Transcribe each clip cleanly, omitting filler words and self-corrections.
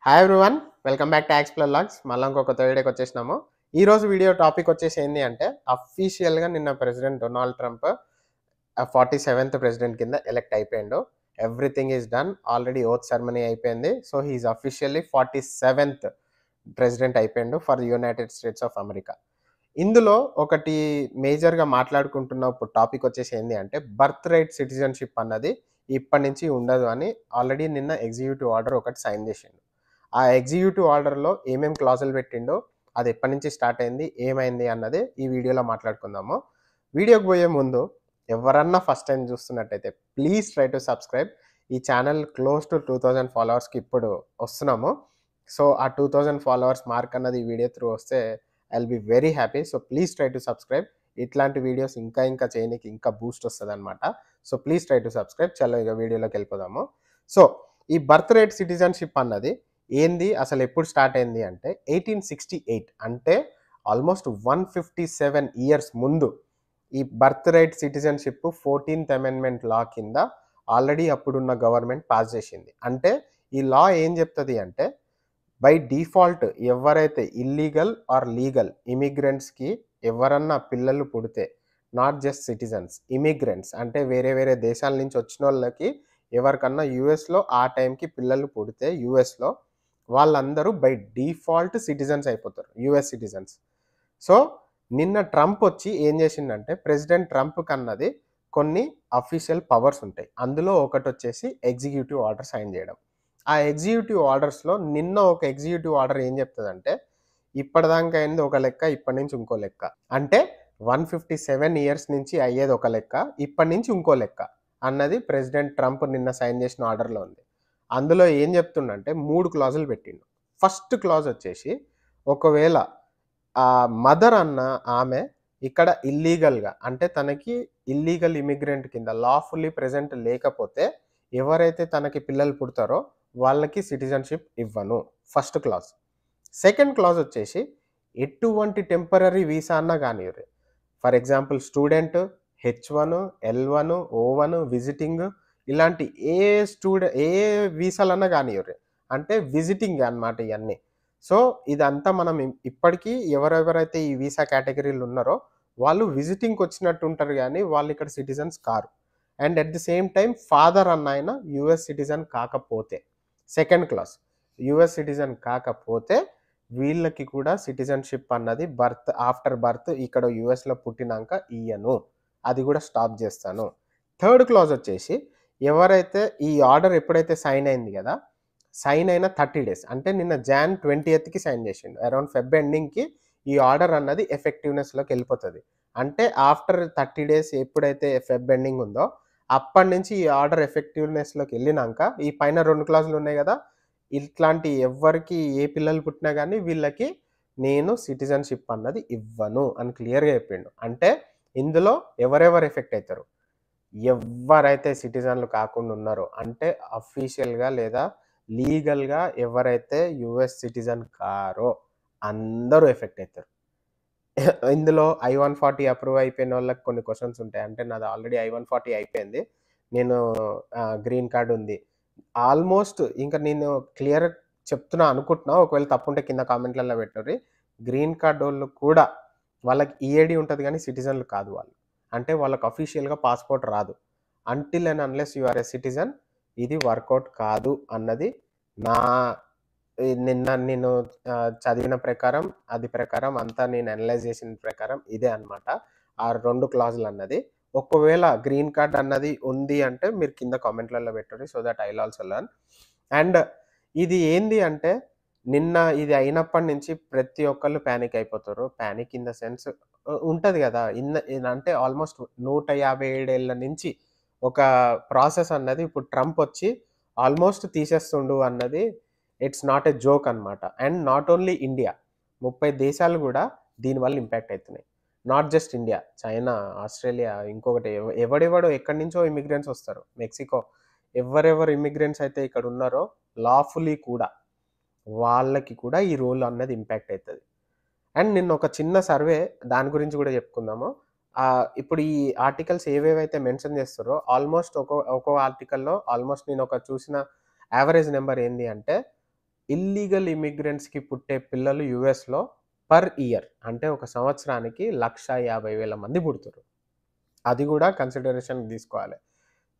Hi everyone, welcome back to explorer logs. మళ్ళీ ఇంకొక వీడియోకి వచ్చేసినాము. ఈరోజు వీడియో టాపిక్ వచ్చేసి ఏంటి అంటే, అఫీషియల్గా నిన్న president Donald Trump 47th president కింద ఎలెక్ట్ అయిపోయిండు. Everything is done, already oath ceremony అయిపోయింది. So he is officially 47th president అయిపోయిండు for United States of America. ఇందులో ఒకటి మేజర్గా మాట్లాడుకుంటున్నప్పుడు టాపిక్ వచ్చేసి ఏంటి అంటే, బర్త్ రైట్ సిటిజన్షిప్ అన్నది ఇప్పటి నుంచి ఉండదు అని ఆల్రెడీ నిన్న ఎగ్జిక్యూటివ్ ఆర్డర్ ఒకటి సైన్ చేసిండు. ఆ ఎగ్జిక్యూటివ్ ఆర్డర్లో ఏమేమి క్లాజులు పెట్టిండో, అది ఎప్పటి నుంచి స్టార్ట్ అయింది, ఏమైంది అన్నది ఈ వీడియోలో మాట్లాడుకుందాము. వీడియోకి పోయే ముందు ఎవరన్నా ఫస్ట్ టైం చూస్తున్నట్టయితే ప్లీజ్ ట్రై టు సబ్స్క్రైబ్. ఈ ఛానల్ క్లోజ్ టు 2000 ఫాలోవర్స్కి ఇప్పుడు వస్తున్నాము. సో ఆ 2000 ఫాలోవర్స్ మార్క్ అన్నది ఈ వీడియో త్రూ వస్తే I will be very happy. So please try to subscribe. ఇట్లాంటి వీడియోస్ ఇంకా చేయడానికి ఇంకా బూస్ట్ వస్తుంది అనమాట. So please try to subscribe. చలో ఇక వీడియోలోకి వెళ్ళిపోదాము. సో ఈ బర్త్ రైట్ సిటిజన్షిప్ అన్నది ఏంది, అసలు ఎప్పుడు స్టార్ట్ అయింది అంటే 1868, అంటే ఆల్మోస్ట్ 157 ఇయర్స్ ముందు ఈ birth right citizenship 14th amendment law కింద ఆల్రెడీ అప్పుడున్న గవర్నమెంట్ పాస్ చేసింది. అంటే ఈ లా ఏం చెప్తుంది అంటే, బై డిఫాల్ట్ ఎవరైతే ఇల్లీగల్ ఆర్ లీగల్ ఇమిగ్రెంట్స్కి ఎవరన్నా పిల్లలు పుడితే, నాట్ జస్ట్ సిటిజన్స్, ఇమిగ్రెంట్స్ అంటే వేరే వేరే దేశాల నుంచి వచ్చిన వాళ్ళకి ఎవరికన్నా యూఎస్లో ఆ టైంకి పిల్లలు పుడితే యూఎస్లో వాళ్ళందరూ బై డిఫాల్ట్ సిటిజన్స్ అయిపోతారు, యుఎస్ సిటిజన్స్. సో నిన్న ట్రంప్ వచ్చి ఏం చేసిండంటే, ప్రెసిడెంట్ ట్రంప్ కన్నది కొన్ని అఫీషియల్ పవర్స్ ఉంటాయి. అందులో ఒకటి వచ్చేసి ఎగ్జిక్యూటివ్ ఆర్డర్ సైన్ చేయడం. ఆ ఎగ్జిక్యూటివ్ ఆర్డర్స్లో నిన్న ఒక ఎగ్జిక్యూటివ్ ఆర్డర్ ఏం చెప్తుందంటే, ఇప్పటిదాకా అయింది ఒక లెక్క, ఇప్పటి నుంచి ఇంకో లెక్క. అంటే 157 ఇయర్స్ నుంచి అయ్యేది ఒక లెక్క, ఇప్పటి నుంచి ఇంకో లెక్క అన్నది ప్రెసిడెంట్ ట్రంప్ నిన్న సైన్ చేసిన ఆర్డర్లో ఉంది. అందులో ఏం చెప్తుండంటే 3 క్లాజులు పెట్టిండు. ఫస్ట్ క్లాజ్ వచ్చేసి, ఒకవేళ ఆ మదర్ అన్న ఆమె ఇక్కడ ఇల్లీగల్గా, అంటే తనకి ఇల్లీగల్ ఇమిగ్రెంట్ కింద లాఫుల్లీ ప్రెజెంట్ లేకపోతే ఎవరైతే తనకి పిల్లలు పుడతారో వాళ్ళకి సిటిజన్షిప్ ఇవ్వను, ఫస్ట్ క్లాజ్. సెకండ్ క్లాజ్ వచ్చేసి, ఎటువంటి టెంపరీ వీసా అన్నా కానీ, for example student, H1, L1, O1, visiting, ఇలాంటి ఏ వీసాలన్నా కానివ్వరు, అంటే విజిటింగ్ అన్నమాట ఇవన్నీ. సో ఇదంతా మనం ఇప్పటికీ ఎవరెవరైతే ఈ వీసా కేటగిరీలు ఉన్నారో వాళ్ళు విజిటింగ్కి వచ్చినట్టు ఉంటారు, కానీ వాళ్ళు ఇక్కడ citizens car. And at the same time father అన్న ఆయన యుఎస్ సిటిజన్ కాకపోతే, సెకండ్ క్లాస్ యుఎస్ సిటిజన్ కాకపోతే వీళ్ళకి కూడా సిటిజన్షిప్ అన్నది ఆఫ్టర్ బర్త్ ఇక్కడ యుఎస్లో పుట్టినాక ఇయ్యను, అది కూడా స్టాప్ చేస్తాను. థర్డ్ క్లాజ్ వచ్చేసి, ఎవరైతే ఈ ఆర్డర్ ఎప్పుడైతే సైన్ అయింది కదా, సైన్ అయిన 30 days, అంటే నిన్న Jan 20th సైన్ చేసిండు, అరౌండ్ ఫెబ్ ఎండింగ్కి ఈ ఆర్డర్ అన్నది ఎఫెక్టివ్నెస్లోకి వెళ్ళిపోతుంది. అంటే ఆఫ్టర్ 30 days ఎప్పుడైతే ఫెబ్ ఎండింగ్ ఉందో అప్పటి నుంచి ఈ ఆర్డర్ ఎఫెక్టివ్నెస్లోకి వెళ్ళినాక ఈ పైన 2 క్లాజులు ఉన్నాయి కదా, ఇట్లాంటి ఎవరికి ఏ పిల్లలు పుట్టినా కానీ వీళ్ళకి నేను సిటిజన్షిప్ అన్నది ఇవ్వను అని క్లియర్గా చెప్పిండు. అంటే ఇందులో ఎవరెవరు ఎఫెక్ట్ అవుతారు, ఎవరైతే సిటిజన్లు కాకుండా ఉన్నారో, అంటే అఫీషియల్గా లేదా లీగల్గా ఎవరైతే యుఎస్ సిటిజన్ కారో అందరూ ఎఫెక్ట్ అవుతారు. ఇందులో I-140 అప్రూవ్ అయిపోయిన వాళ్ళకి కొన్ని క్వశ్చన్స్ ఉంటాయి. అంటే నాది ఆల్రెడీ I-140 అయిపోయింది, నేను గ్రీన్ కార్డ్ ఉంది. ఆల్మోస్ట్ ఇంకా నేను క్లియర్ చెప్తున్నా అనుకుంటున్నా, ఒకవేళ తప్పుంటే కింద కామెంట్లలో పెట్టండి. గ్రీన్ కార్డ్ వాళ్ళు కూడా వాళ్ళకి ఈఏడి ఉంటుంది కానీ సిటిజన్లు కాదు వాళ్ళు, అంటే వాళ్ళకి అఫీషియల్గా పాస్పోర్ట్ రాదు. Until and unless you are a citizen ఇది వర్కౌట్ కాదు అన్నది నా నిన్న నేను చదివిన ప్రకారం, అది ప్రకారం అంతా నేను అనలైజ్ చేసిన ప్రకారం ఇదే అనమాట ఆ 2 క్లాజులు అన్నది. ఒకవేళ గ్రీన్ కార్డ్ అన్నది ఉంది అంటే మీరు కింద కామెంట్లలో పెట్టండి, so that I will also learn. And ఇది ఏంది అంటే, నిన్న ఇది అయినప్పటి నుంచి ప్రతి ఒక్కళ్ళు ప్యానిక్ అయిపోతారు. ప్యానిక్ ఇన్ ద సెన్స్ ఉంటుంది కదా, అంటే ఆల్మోస్ట్ 157 ఏళ్ల నుంచి ఒక ప్రాసెస్ అన్నది ఇప్పుడు ట్రంప్ వచ్చి ఆల్మోస్ట్ తీసేస్తుండు అన్నది ఇట్స్ నాట్ ఎ జోక్ అనమాట. అండ్ నాట్ ఓన్లీ ఇండియా, 30 దేశాలు కూడా దీనివల్ల ఇంపాక్ట్ అవుతున్నాయి. Not just India, China, Australia, ఇంకొకటి ఎవడెవడో ఎక్కడి నుంచో ఇమిగ్రెంట్స్ వస్తారు, మెక్సికో, ఎవరెవరు ఇమిగ్రెంట్స్ అయితే ఇక్కడ ఉన్నారో లాఫుల్లీ కూడా వాళ్ళకి కూడా ఈ రూల్ అన్నది ఇంపాక్ట్ అవుతుంది. అండ్ నిన్న ఒక చిన్న సర్వే దాని గురించి కూడా చెప్పుకుందాము. ఇప్పుడు ఈ ఆర్టికల్స్ ఏవేవైతే మెన్షన్ చేస్తారో ఆల్మోస్ట్ ఒక్కో ఆర్టికల్లో ఆల్మోస్ట్ నేను ఒక చూసిన యావరేజ్ నెంబర్ ఏంది అంటే ఇల్లీగల్ ఇమిగ్రెంట్స్‌కి పుట్టే పిల్లలు యూఎస్‌లో పర్ ఇయర్ అంటే ఒక సంవత్సరానికి 1,50,000 మంది పుడుతుర్రు. అది గూడా కన్సిడరేషన్‌కి తీసుకోవాలి.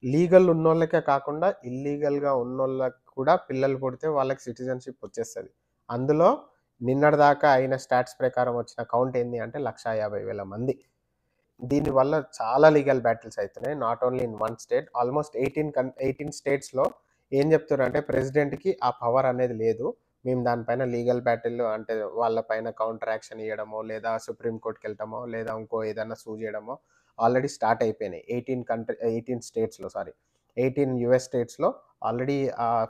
లీగల్ ఉన్నోళ్ళకే కాకుండా ఇల్లీగల్‌గా ఉన్నోళ్ళకి కూడా పిల్లలు పుడితే వాళ్ళకి సిటిజన్‌షిప్ వచ్చేస్తది. అందులో నిన్నటిదాకా అయిన స్టాట్స్ ప్రకారం వచ్చిన కౌంట్ ఏంది అంటే 1,50,000 మంది. దీనివల్ల చాలా లీగల్ బ్యాటిల్స్ అయితున్నాయి. Not only in one state. Almost 18 స్టేట్స్‌లో ఏం చెప్తుర్రంటే ప్రెసిడెంట్‌కి ఆ పవర్ అనేది లేదు. మేము దానిపైన లీగల్ బ్యాటిల్ అంటే వాళ్ళ పైన కౌంటర్ యాక్షన్ ఇయ్యడమో, లేదా సుప్రీం కోర్ట్‌కెళ్తామో, లేదా ఇంకో ఏదన్నా సూ చేయడమో ఆల్రెడీ స్టార్ట్ అయిపోయినాయి. 18 స్టేట్స్‌లో 18 యూఎస్ స్టేట్స్‌లో ఆల్రెడీ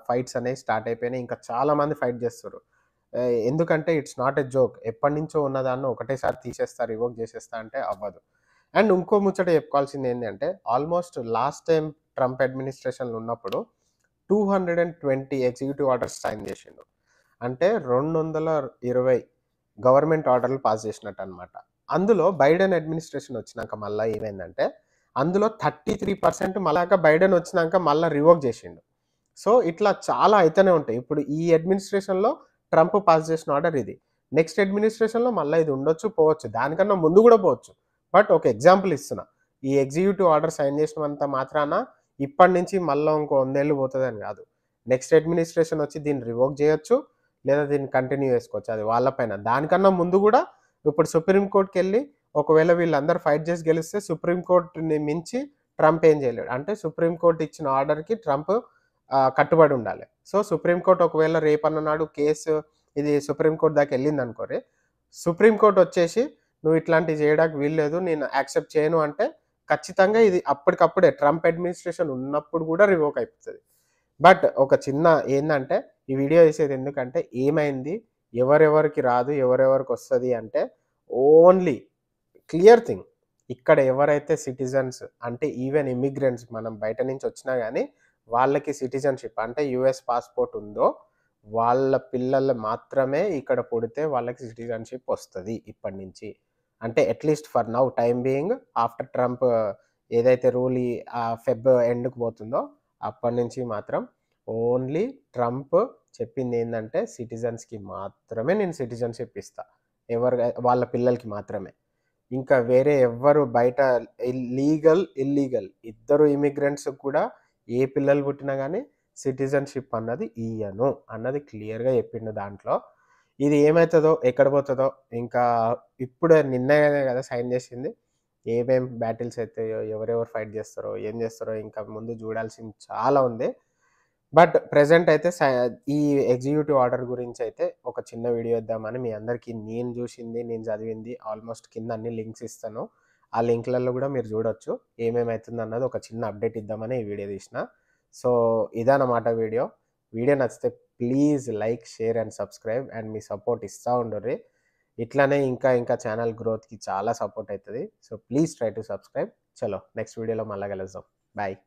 ఫైట్స్ అనేవి స్టార్ట్ అయిపోయినాయి. ఇంకా చాలా మంది ఫైట్ చేస్తుర్రు. ఎందుకంటే ఇట్స్ నాట్ ఎ జోక్. ఎప్పటినుంచో ఉన్నదాన్ని ఒకటేసారి తీసేస్తా, రివోక్ చేసేస్తా అంటే అవ్వదు. అండ్ ఇంకో ముచ్చట చెప్పుకోవాల్సింది ఏంటంటే, ఆల్మోస్ట్ లాస్ట్ టైమ్ ట్రంప్ అడ్మినిస్ట్రేషన్‌లో ఉన్నప్పుడు 220 ఎగ్జిక్యూటివ్ ఆర్డర్స్ సైన్ చేసిండు. అంటే 220 గవర్నమెంట్ ఆర్డర్‌లు పాస్ చేసినట్టన్నమాట. అందులో బైడెన్ అడ్మినిస్ట్రేషన్ వచ్చినాక మళ్ళా ఏమైందంటే, అందులో 33% మళ్ళాక బైడెన్ వచ్చినాక మళ్ళా రివోక్ చేసిండు. సో, ఇట్లా చాలా అయితేనే ఉంటాయి. ఇప్పుడు ఈ అడ్మినిస్ట్రేషన్‌లో ట్రంప్ పాస్ చేసిన ఆర్డర్ ఇది. నెక్స్ట్ అడ్మినిస్ట్రేషన్‌లో మళ్ళా ఇది ఉండొచ్చు, పోవచ్చు. దానికన్నా ముందు గూడా పోవచ్చు. బట్ ఒక ఎగ్జాంపుల్ ఇస్తున్నా. ఈ ఎగ్జిక్యూటివ్ ఆర్డర్ సైన్ చేసినంత మాత్రాన ఇప్పటి నుంచి మళ్ళా ఇంకో 100 ఏళ్ళు పోతదని గాదు. నెక్స్ట్ అడ్మినిస్ట్రేషన్ వచ్చి దీన్ని రివోక్ చేయొచ్చు. లేదా దీన్ని కంటిన్యూ చేసుకోవచ్చు. అది వాళ్ళ పైన. దానికన్నా ముందు గూడా ఇప్పుడు సుప్రీం కోర్ట్‌కెళ్ళి ఒకవేళ వీళ్ళందరూ ఫైట్ చేసి గెలిస్తే సుప్రీం కోర్ట్‌ని మించి ట్రంప్ ఏం చేయలేడు. అంటే సుప్రీం కోర్ట్ ఇచ్చిన ఆర్డర్‌కి ట్రంప్ కట్టుబడి ఉండాలి. సో, సుప్రీం కోర్ట్ ఒకవేళ రేపన్న నాడు కేసు ఇది సుప్రీం కోర్ట్ దాకా ఎళ్ళిందనుకోరి, సుప్రీం కోర్ట్ వచ్చేసి నువ్వు ఇట్లాంటివి చేయడానికి వీల్లేదు. నేను యాక్సెప్ట్ చేయను అంటే ఖచ్చితంగా ఇది అప్పటికప్పుడే ట్రంప్ అడ్మినిస్ట్రేషన్ ఉన్నప్పుడు గూడా రివోక్ అయిపోతది. బట్ ఒక చిన్న ఏందంటే ఈ వీడియో చేసేది ఎందుకంటే ఏమైంది? ఎవరెవరికి రాదు? ఎవరెవరికొస్తది అంటే ఓన్లీ క్లియర్ థింగ్. ఇక్కడ ఎవరైతే సిటిజన్స్ అంటే ఈవెన్ ఇమ్మిగ్రెంట్స్ మనం బయట నుంచి వచ్చినా గాని వాళ్ళకి సిటిజన్‌షిప్ అంటే యూఎస్ పాస్‌పోర్ట్ ఉందో వాళ్ళ పిల్లలు మాత్రమే ఇక్కడ పుడితే వాళ్ళకి సిటిజన్‌షిప్ వస్తది ఇప్పటి నుంచి. అంటే at least for now time being after Trump ఏదైతే రూల్ ఈ ఫెబ్ ఎండ్‌కి పోతుందో అప్పటి నుంచి మాత్రం ఓన్లీ ట్రంప్ చెప్పిందేందంటే సిటిజన్స్‌కి మాత్రమే నేను సిటిజన్‌షిప్ ఇస్తా. వాళ్ళ పిల్లలకి మాత్రమే. ఇంకా వేరే ఎవ్వరు బయట ఇల్లీగల్ ఇద్దరు ఇమిగ్రెంట్స్‌కి కూడా ఏ పిల్లలు పుట్టినా గాని సిటిజన్‌షిప్ అన్నది ఇయ్యను అన్నది క్లియర్‌గా చెప్పిండు దాంట్లో. ఇది ఏమైతదో, ఎక్కడ పోతదో ఇంకా ఇప్పుడే నిన్ననే కదా సైన్ చేసింది. ఏమేం బ్యాటిల్స్ అయితాయో, ఎవరెవరు ఫైట్ చేస్తారో, ఏం చేస్తారో ఇంకా ముందు చూడాల్సింది చాలా ఉంది. బట్ ప్రెజెంట్ అయితే ఈ ఎగ్జిక్యూటివ్ ఆర్డర్ గురించయితే ఒక చిన్న వీడియో ఇద్దామని మీ అందరికీ నేను జూషింది, నేను చదివింది ఆల్మోస్ట్ కింద అన్ని లింక్స్ ఇస్తాను. ఆ లింక్‌లలో గూడా మీరు జూడొచ్చు. ఏమేమైతుందన్నది ఒక చిన్న అప్డేట్ ఇద్దామని ఈ వీడియో తీసిన. సో, ఇదన్నమాట వీడియో. వీడియో నచ్చితే please like, share and subscribe and me support ఇస్తా ఉండుర్రి. ఇట్లనే ఇంకా ఛానల్ గ్రోత్‌కి చాలా సపోర్ట్ అయితది. So, please try to subscribe. చలో నెక్స్ట్ వీడియోలో మళ్ళా కలుద్దాం. బాయ్.